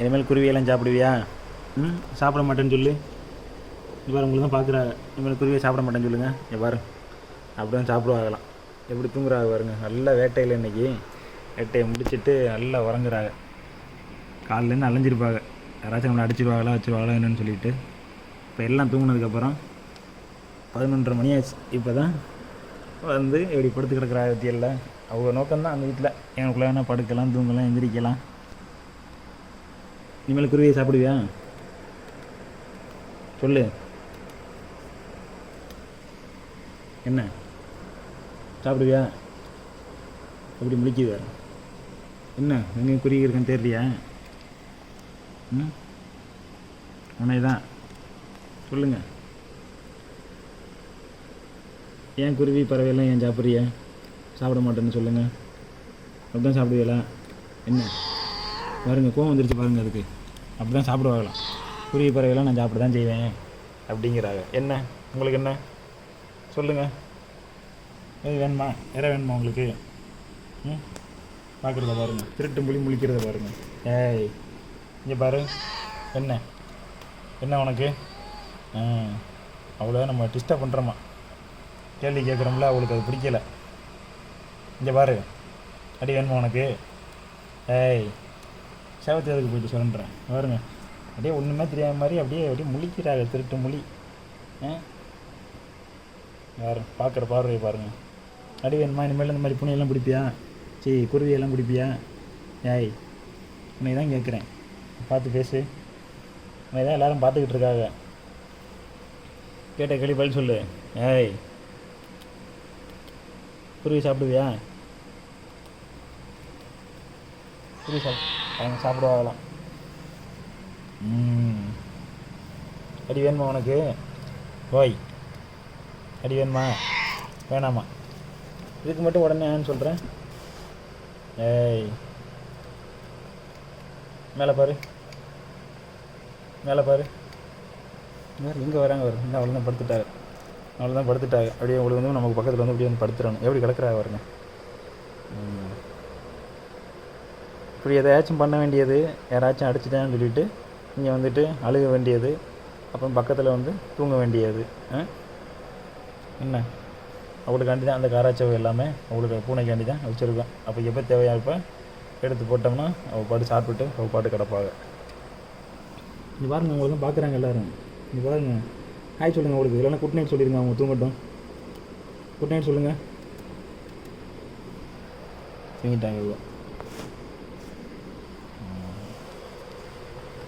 இனிமேல் குருவியெல்லாம் சாப்பிடுவியா? சாப்பிட மாட்டேன்னு சொல்லு. இவ்வாறு உங்களுக்கு தான் பார்க்குறாங்க. இனிமேல் குருவியை சாப்பிட மாட்டேன்னு சொல்லுங்கள். எவ்வாறு அப்படி தான் சாப்பிடுவாங்கலாம். எப்படி தூங்குறாங்க பாருங்க. நல்லா வேட்டையில் இன்றைக்கி வேட்டையை முடிச்சுட்டு நல்லா உறங்குறாங்க. காலிலேருந்து அலைஞ்சிருப்பாங்க. யாராச்சும் நம்மளை அடிச்சிடுவாங்களா வச்சுருவாங்களா என்னன்னு சொல்லிட்டு. இப்போ எல்லாம் தூங்கினதுக்கப்புறம் 11:30 மணி ஆச்சு. இப்போ தான் வந்து எப்படி படுத்து கிடக்குற பற்றியல்ல அவங்க நோக்கம்தான் அந்த வீட்டில். எனக்குள்ளே வேணால் படுக்கலாம், தூங்கலாம், எந்திரிக்கலாம். இனிமேல் குருவியை சாப்பிடுவியா? சொல்லு. என்ன சாப்பிடுவியா? எப்படி முழிக்குது வேறு? என்ன எங்கேயும் குருவி இருக்குன்னு தெரியலையா? உன்னை தான் சொல்லுங்கள். ஏன் குருவி பறவையெல்லாம் ஏன் சாப்பிட்றிய? சாப்பிட மாட்டேன்னு சொல்லுங்கள். அப்படி தான் சாப்பிடுவீங்களா? என்ன பாருங்க, கோவம் வந்துருச்சு பாருங்கள். அதுக்கு அப்படி தான் சாப்பிடுவாங்களாம். குருவி பறவையெல்லாம் நான் சாப்பிட தான் செய்வேன் அப்படிங்கிறாங்க. என்ன உங்களுக்கு என்ன சொல்லுங்கள். எது வேணுமா? வேற வேணுமா உங்களுக்கு? பார்க்குறத பாருங்கள். திருட்டு மொழி முழிக்கிறத பாருங்கள். ஏய் இங்கே பாரு. என்ன என்ன உனக்கு? அவ்வளோ நம்ம டிஸ்டர்ப் பண்ணுறோமா? கேள்வி கேட்குறோம்ல, அவளுக்கு அது பிடிக்கலை. இங்கே பாரு. அடி வேணுமா உனக்கு? ஏய் சேவத்தி அதுக்கு போயிட்டு சொல்கிறேன் பாருங்க. அப்படியே ஒன்றுமே தெரியாத மாதிரி அப்படியே முழிக்கிறாங்க. திருட்டு மொழி. யார் பார்க்குற பார்வையை பாருங்கள். அடி வேணுமா? இனிமேல் இந்த மாதிரி புனையெல்லாம் பிடிப்பியா? சரி குருவியெல்லாம் பிடிப்பியா? ஏய் உன்னை தான் கேட்குறேன், பார்த்து பேசு. உன்னை தான் எல்லோரும் பார்த்துக்கிட்டு இருக்காங்க. கேட்ட கேள்வி பதில் சொல்லு. ஏய் குருவி சாப்பிடுவியா? குருவி அவங்க சாப்பிடுவாங்களாம். அடி வேணுமா உனக்கு? ஓய் அடி வேணுமா வேணாமா? இதுக்கு மட்டும் உடனே ஏன்னு சொல்கிறேன். ஏய் மேலே பாரு, மேலே பாரு. எங்கே வராங்க? வரும் இன்னும் அவ்வளோதான் படுத்துட்டாங்க. அவ்வளோதான் படுத்துட்டாங்க. அப்படியே உங்களுக்கு வந்து நமக்கு பக்கத்தில் வந்து அப்படியே வந்து படுத்துடணும். எப்படி கிடக்குறாங்க பாருங்க. இப்படி எதாச்சும் பண்ண வேண்டியது, யாராச்சும் அடிச்சுட்டான்னு சொல்லிவிட்டு இங்கே வந்துட்டு அழுக வேண்டியது, அப்புறம் பக்கத்தில் வந்து தூங்க வேண்டியது. என்ன அவளுக்காண்டி தான் அந்த காராச்சவை எல்லாமே அவளுக்கு பூனைக்காண்டி தான் வச்சுருக்கோம். அப்போ எப்போ தேவையா இப்போ எடுத்து போட்டோம்னா அவள் பாட்டு சாப்பிட்டுட்டு அவள் பாட்டு கிடப்பாங்க. இங்கே பாருங்கள், உங்களுக்கு பார்க்குறாங்க எல்லோரும். இங்கே பாருங்கள், ஹாய் சொல்லுங்கள் அவளுக்கு. இல்லைன்னா குட் நைட் சொல்லிடுங்க. அவங்க தூங்கட்டும். குட் நைட் சொல்லுங்கள். தூங்கிட்டாங்க.